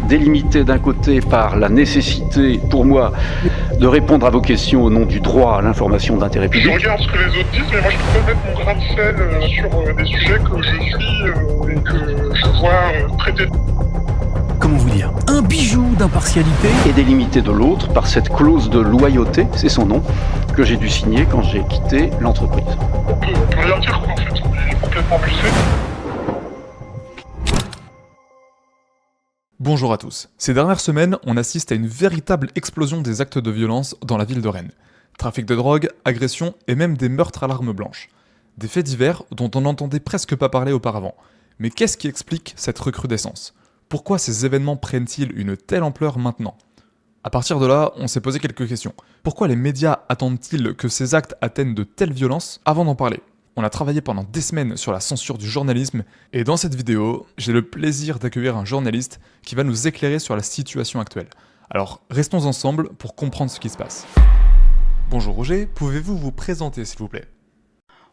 délimité d'un côté par la nécessité, pour moi, de répondre à vos questions au nom du droit à l'information d'intérêt Je public. regarde ce que les autres disent, mais moi je peux pas mettre mon grain de sel sur des sujets que je suis et que je vois traiter. Comment vous dire, un bijou d'impartialité. Et délimité de l'autre par cette clause de loyauté, c'est son nom, que j'ai dû signer quand j'ai quitté l'entreprise. On peut rien dire quoi en fait, on est complètement poussé. Bonjour à tous. Ces dernières semaines, on assiste à une véritable explosion des actes de violence dans la ville de Rennes. Trafic de drogue, agressions et même des meurtres à l'arme blanche. Des faits divers dont on n'entendait presque pas parler auparavant. Mais qu'est-ce qui explique cette recrudescence ? Pourquoi ces événements prennent-ils une telle ampleur maintenant ? À partir de là, on s'est posé quelques questions. Pourquoi les médias attendent-ils que ces actes atteignent de telles violences avant d'en parler ? On a travaillé pendant des semaines sur la censure du journalisme, et dans cette vidéo, j'ai le plaisir d'accueillir un journaliste qui va nous éclairer sur la situation actuelle. Alors, restons ensemble pour comprendre ce qui se passe. Bonjour Roger, pouvez-vous vous présenter s'il vous plaît ?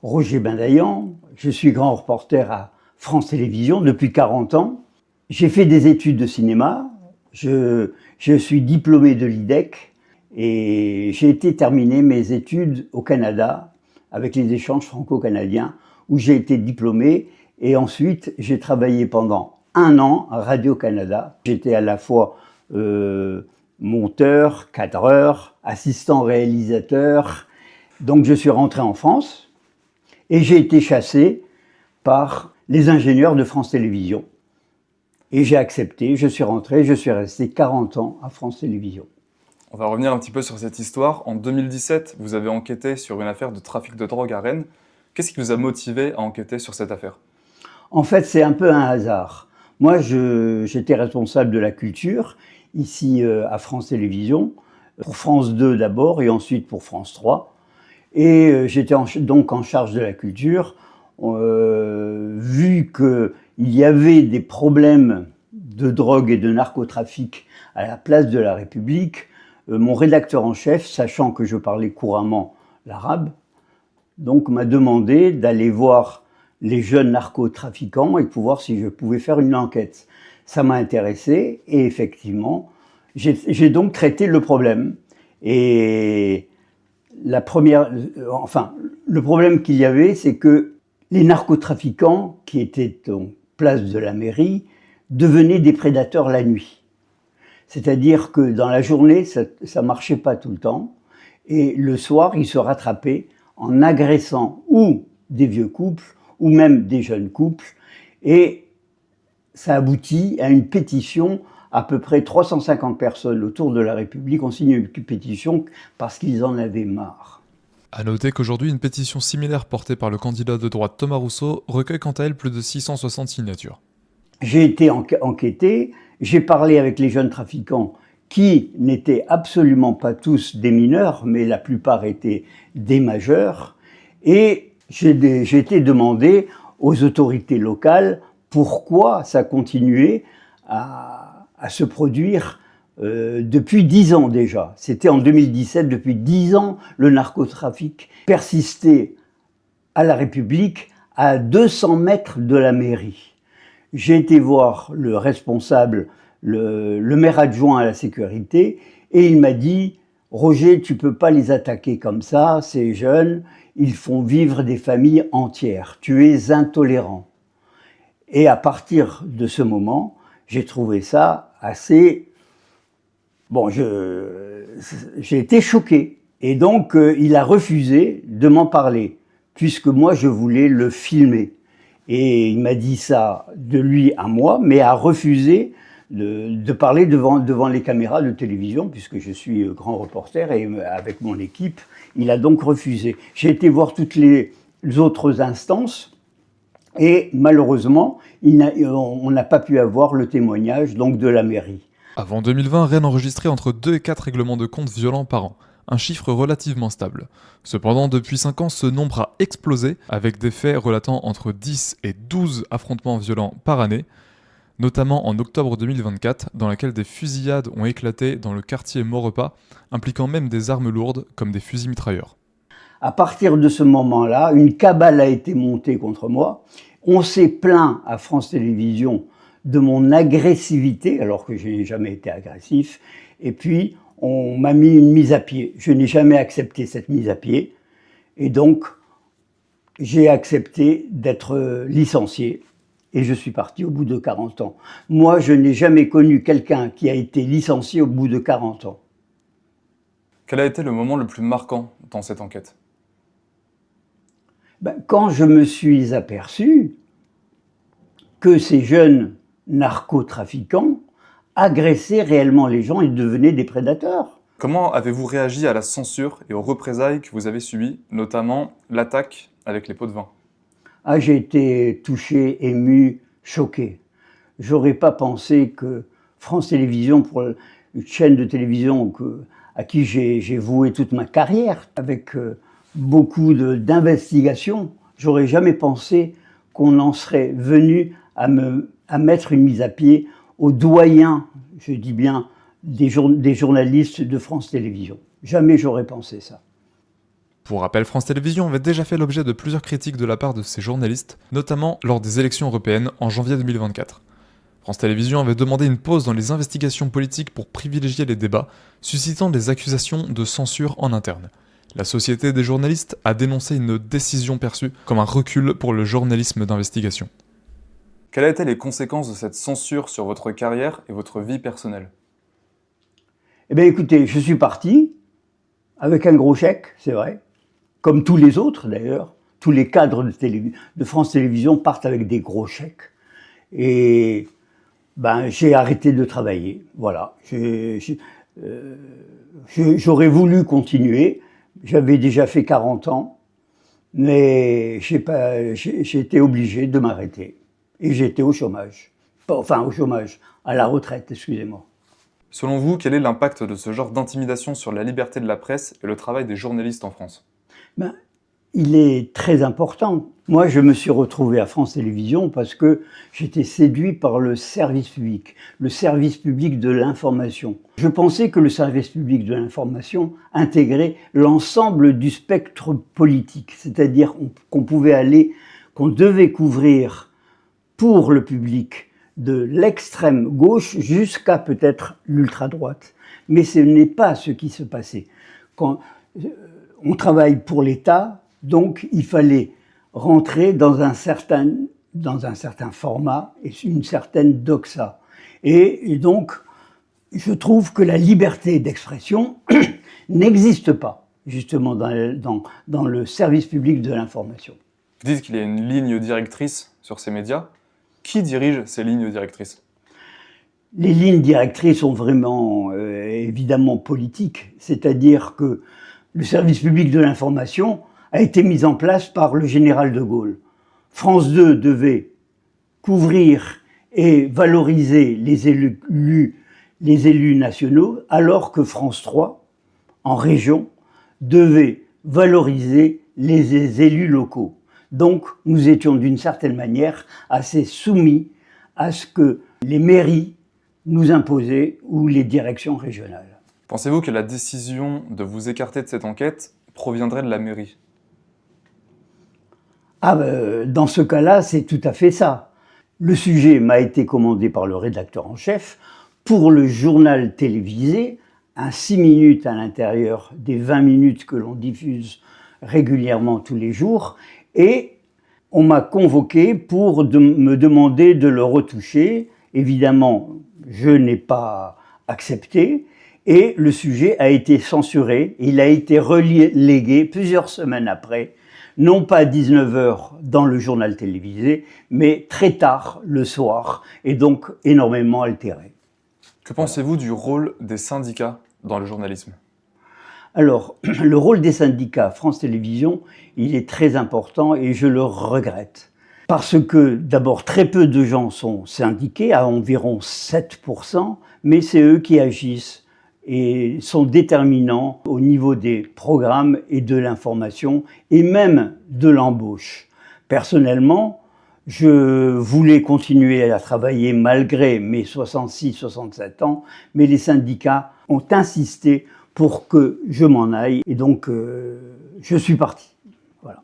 Roger Bendaillan, je suis grand reporter à France Télévisions depuis 40 ans. J'ai fait des études de cinéma, je suis diplômé de l'IDEC et j'ai été terminer mes études au Canada avec les échanges franco-canadiens où j'ai été diplômé et ensuite j'ai travaillé pendant 1 an à Radio-Canada. J'étais à la fois monteur, cadreur, assistant réalisateur. Donc je suis rentré en France et j'ai été chassé par les ingénieurs de France Télévisions. Et j'ai accepté, je suis rentré, je suis resté 40 ans à France Télévisions. On va revenir un petit peu sur cette histoire. En 2017, vous avez enquêté sur une affaire de trafic de drogue à Rennes. Qu'est-ce qui vous a motivé à enquêter sur cette affaire ? En fait, c'est un peu un hasard. Moi, j'étais responsable de la culture, ici à France Télévisions, pour France 2 d'abord et ensuite pour France 3. Et j'étais donc en charge de la culture. Vu qu'il y avait des problèmes de drogue et de narcotrafic à la place de la République, mon rédacteur en chef, sachant que je parlais couramment l'arabe, donc m'a demandé d'aller voir les jeunes narcotrafiquants et pour voir si je pouvais faire une enquête. Ça m'a intéressé et effectivement, j'ai donc traité le problème. Et le problème qu'il y avait, c'est que les narcotrafiquants qui étaient en place de la mairie devenaient des prédateurs la nuit. C'est-à-dire que dans la journée, ça marchait pas tout le temps. Et le soir, ils se rattrapaient en agressant ou des vieux couples ou même des jeunes couples. Et ça aboutit à une pétition. À peu près 350 personnes autour de la République ont signé une pétition parce qu'ils en avaient marre. A noter qu'aujourd'hui, une pétition similaire portée par le candidat de droite Thomas Rousseau recueille quant à elle plus de 660 signatures. J'ai été enquêté, j'ai parlé avec les jeunes trafiquants qui n'étaient absolument pas tous des mineurs, mais la plupart étaient des majeurs. Et j'ai été demandé aux autorités locales pourquoi ça continuait à se produire depuis 10 ans déjà. C'était en 2017, depuis 10 ans, le narcotrafic persistait à la République à 200 mètres de la mairie. J'ai été voir le responsable, le maire adjoint à la sécurité, et il m'a dit « Roger, tu peux pas les attaquer comme ça, ces jeunes, ils font vivre des familles entières, tu es intolérant ». Et à partir de ce moment, j'ai trouvé ça assez... Bon, j'ai été choqué. Et donc, il a refusé de m'en parler, puisque moi, je voulais le filmer. Et il m'a dit ça de lui à moi, mais a refusé de parler devant les caméras de télévision, puisque je suis grand reporter, et avec mon équipe, il a donc refusé. J'ai été voir toutes les autres instances, et malheureusement, on n'a pas pu avoir le témoignage donc, de la mairie. Avant 2020, Rennes enregistrait entre 2 et 4 règlements de compte violents par an, un chiffre relativement stable. Cependant, depuis 5 ans, ce nombre a explosé, avec des faits relatant entre 10 et 12 affrontements violents par année, notamment en octobre 2024, dans laquelle des fusillades ont éclaté dans le quartier Maurepas, impliquant même des armes lourdes comme des fusils mitrailleurs. À partir de ce moment-là, une cabale a été montée contre moi. On s'est plaint à France Télévisions de mon agressivité, alors que je n'ai jamais été agressif, et puis on m'a mis une mise à pied. Je n'ai jamais accepté cette mise à pied, et donc j'ai accepté d'être licencié, et je suis parti au bout de 40 ans. Moi, je n'ai jamais connu quelqu'un qui a été licencié au bout de 40 ans. Quel a été le moment le plus marquant dans cette enquête? Quand je me suis aperçu que ces jeunes narcotrafiquants agressaient réellement les gens et devenaient des prédateurs. Comment avez-vous réagi à la censure et aux représailles que vous avez subies, notamment l'attaque avec les pots de vin? Ah, j'ai été touché, ému, choqué. J'aurais pas pensé que France Télévisions, pour une chaîne de télévision à qui j'ai voué toute ma carrière, avec beaucoup d'investigations, j'aurais jamais pensé qu'on en serait venu à mettre une mise à pied aux doyens, je dis bien, des journalistes de France Télévisions. Jamais j'aurais pensé ça. Pour rappel, France Télévisions avait déjà fait l'objet de plusieurs critiques de la part de ses journalistes, notamment lors des élections européennes en janvier 2024. France Télévisions avait demandé une pause dans les investigations politiques pour privilégier les débats, suscitant des accusations de censure en interne. La Société des journalistes a dénoncé une décision perçue comme un recul pour le journalisme d'investigation. Quelles ont été les conséquences de cette censure sur votre carrière et votre vie personnelle? Eh bien écoutez, je suis parti avec un gros chèque, c'est vrai, comme tous les autres d'ailleurs. Tous les cadres de France Télévisions partent avec des gros chèques. Et j'ai arrêté de travailler, voilà. J'aurais voulu continuer, j'avais déjà fait 40 ans, mais j'ai été obligé de m'arrêter. Et j'étais au chômage. Enfin, au chômage, à la retraite, excusez-moi. Selon vous, quel est l'impact de ce genre d'intimidation sur la liberté de la presse et le travail des journalistes en France? Il est très important. Moi, je me suis retrouvé à France Télévisions parce que j'étais séduit par le service public de l'information. Je pensais que le service public de l'information intégrait l'ensemble du spectre politique, c'est-à-dire qu'on devait couvrir pour le public de l'extrême gauche jusqu'à peut-être l'ultra-droite. Mais ce n'est pas ce qui se passait. Quand on travaille pour l'État, donc il fallait rentrer dans un certain format et une certaine doxa. Et donc, je trouve que la liberté d'expression n'existe pas, justement, dans le service public de l'information. Vous dites qu'il y a une ligne directrice sur ces médias. Qui dirige ces lignes directrices? Les lignes directrices sont vraiment, évidemment, politiques. C'est-à-dire que le service public de l'information a été mis en place par le général de Gaulle. France 2 devait couvrir et valoriser les élus nationaux, alors que France 3, en région, devait valoriser les élus locaux. Donc, nous étions d'une certaine manière assez soumis à ce que les mairies nous imposaient ou les directions régionales. Pensez-vous que la décision de vous écarter de cette enquête proviendrait de la mairie? Dans ce cas-là, c'est tout à fait ça. Le sujet m'a été commandé par le rédacteur en chef pour le journal télévisé, un 6 minutes à l'intérieur des 20 minutes que l'on diffuse régulièrement tous les jours, et on m'a convoqué pour me demander de le retoucher. Évidemment, je n'ai pas accepté, et le sujet a été censuré. Il a été relégué plusieurs semaines après, non pas à 19h dans le journal télévisé, mais très tard le soir, et donc énormément altéré. Que pensez-vous du rôle des syndicats dans le journalisme? Alors, le rôle des syndicats à France Télévisions, il est très important et je le regrette. Parce que, d'abord, très peu de gens sont syndiqués, à environ 7%, mais c'est eux qui agissent et sont déterminants au niveau des programmes et de l'information et même de l'embauche. Personnellement, je voulais continuer à travailler malgré mes 66-67 ans, mais les syndicats ont insisté pour que je m'en aille, et donc je suis parti. Voilà.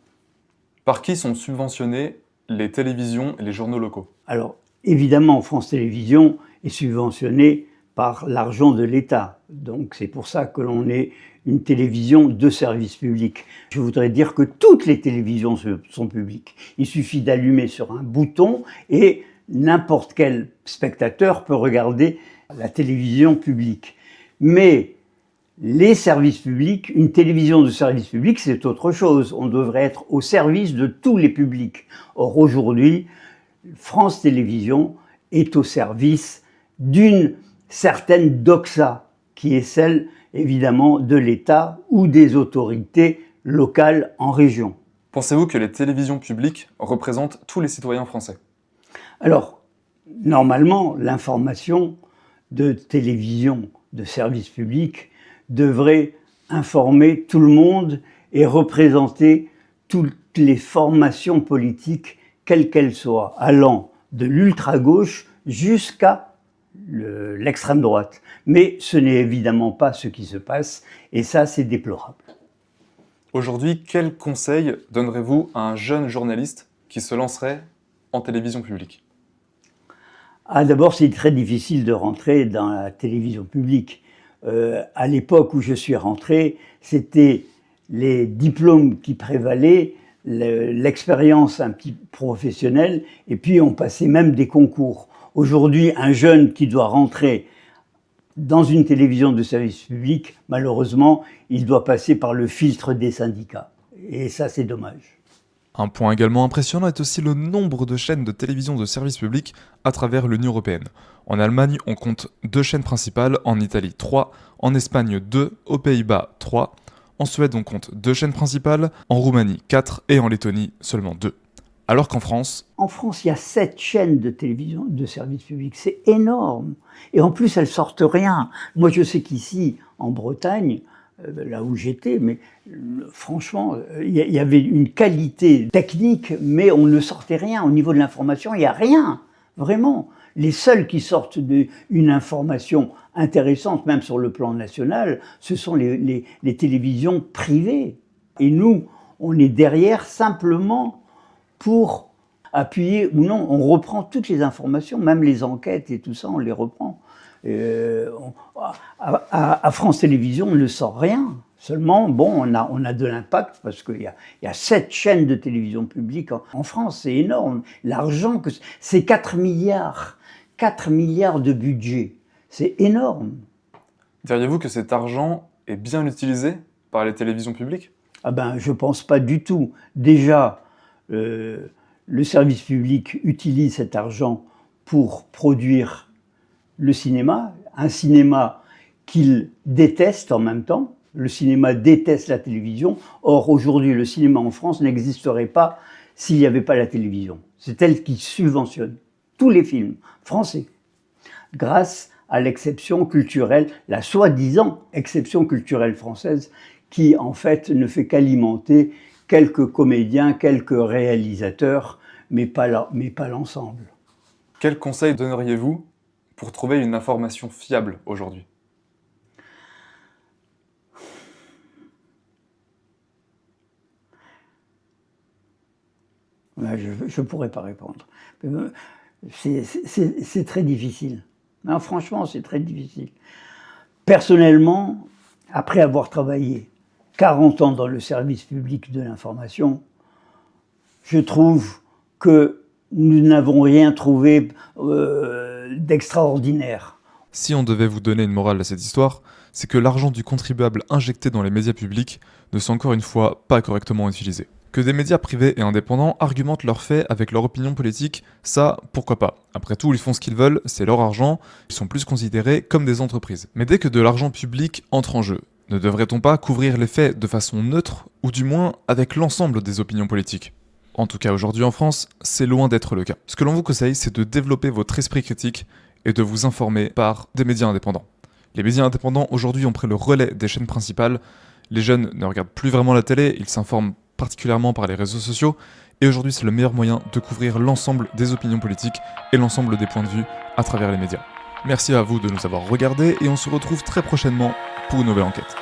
Par qui sont subventionnés les télévisions et les journaux locaux? Alors, Évidemment, France Télévisions est subventionnée par l'argent de l'État. Donc c'est pour ça que l'on est une télévision de service public. Je voudrais dire que toutes les télévisions sont publiques. Il suffit d'allumer sur un bouton et n'importe quel spectateur peut regarder la télévision publique. Mais les services publics, une télévision de service public, c'est autre chose. On devrait être au service de tous les publics. Or aujourd'hui, France Télévisions est au service d'une certaine doxa, qui est celle évidemment de l'État ou des autorités locales en région. Pensez-vous que les télévisions publiques représentent tous les citoyens français ? Alors, normalement, l'information de télévision de service public devrait informer tout le monde et représenter toutes les formations politiques, quelles qu'elles soient, allant de l'ultra-gauche jusqu'à l'extrême droite. Mais ce n'est évidemment pas ce qui se passe, et ça, c'est déplorable. Aujourd'hui, quel conseil donnerez-vous à un jeune journaliste qui se lancerait en télévision publique ? D'abord, c'est très difficile de rentrer dans la télévision publique. À l'époque où je suis rentré, c'était les diplômes qui prévalaient, l'expérience un petit professionnelle, et puis on passait même des concours. Aujourd'hui, un jeune qui doit rentrer dans une télévision de service public, malheureusement, il doit passer par le filtre des syndicats. Et ça, c'est dommage. Un point également impressionnant est aussi le nombre de chaînes de télévision de service public à travers l'Union européenne. En Allemagne, on compte 2 chaînes principales, en Italie 3, en Espagne 2, aux Pays-Bas 3, en Suède on compte 2 chaînes principales, en Roumanie 4 et en Lettonie seulement 2. Alors qu'en France... En France, il y a 7 chaînes de télévision de service public, c'est énorme. Et en plus, elles sortent rien. Moi, je sais qu'ici, en Bretagne, là où j'étais, mais franchement, il y avait une qualité technique, mais on ne sortait rien. Au niveau de l'information, il n'y a rien, vraiment. Les seuls qui sortent une information intéressante, même sur le plan national, ce sont les télévisions privées. Et nous, on est derrière simplement pour appuyer ou non. On reprend toutes les informations, même les enquêtes et tout ça, on les reprend. À France Télévisions, on ne sort rien. Seulement, bon, on a de l'impact parce qu'il y a 7 chaînes de télévision publique en France, c'est énorme. L'argent, c'est 4 milliards de budget, c'est énorme. Diriez-vous que cet argent est bien utilisé par les télévisions publiques ? Je pense pas du tout. Déjà, le service public utilise cet argent pour produire le cinéma, un cinéma qu'il déteste en même temps. Le cinéma déteste la télévision. Or, aujourd'hui, le cinéma en France n'existerait pas s'il n'y avait pas la télévision. C'est elle qui subventionne tous les films français, grâce à l'exception culturelle, la soi-disant exception culturelle française, qui en fait ne fait qu'alimenter quelques comédiens, quelques réalisateurs, mais pas l'ensemble. Quel conseil donneriez-vous pour trouver une information fiable aujourd'hui ? Je ne pourrais pas répondre. C'est très difficile. Non, franchement, c'est très difficile. Personnellement, après avoir travaillé 40 ans dans le service public de l'information, je trouve que nous n'avons rien trouvé d'extraordinaire. Si on devait vous donner une morale à cette histoire, c'est que l'argent du contribuable injecté dans les médias publics ne sont encore une fois pas correctement utilisés. Que des médias privés et indépendants argumentent leurs faits avec leur opinion politique, ça, pourquoi pas. Après tout, ils font ce qu'ils veulent, c'est leur argent, ils sont plus considérés comme des entreprises. Mais dès que de l'argent public entre en jeu, ne devrait-on pas couvrir les faits de façon neutre, ou du moins avec l'ensemble des opinions politiques ? En tout cas, aujourd'hui en France, c'est loin d'être le cas. Ce que l'on vous conseille, c'est de développer votre esprit critique et de vous informer par des médias indépendants. Les médias indépendants, aujourd'hui, ont pris le relais des chaînes principales. Les jeunes ne regardent plus vraiment la télé, ils s'informent particulièrement par les réseaux sociaux, et aujourd'hui c'est le meilleur moyen de couvrir l'ensemble des opinions politiques et l'ensemble des points de vue à travers les médias. Merci à vous de nous avoir regardés, et on se retrouve très prochainement pour une nouvelle enquête.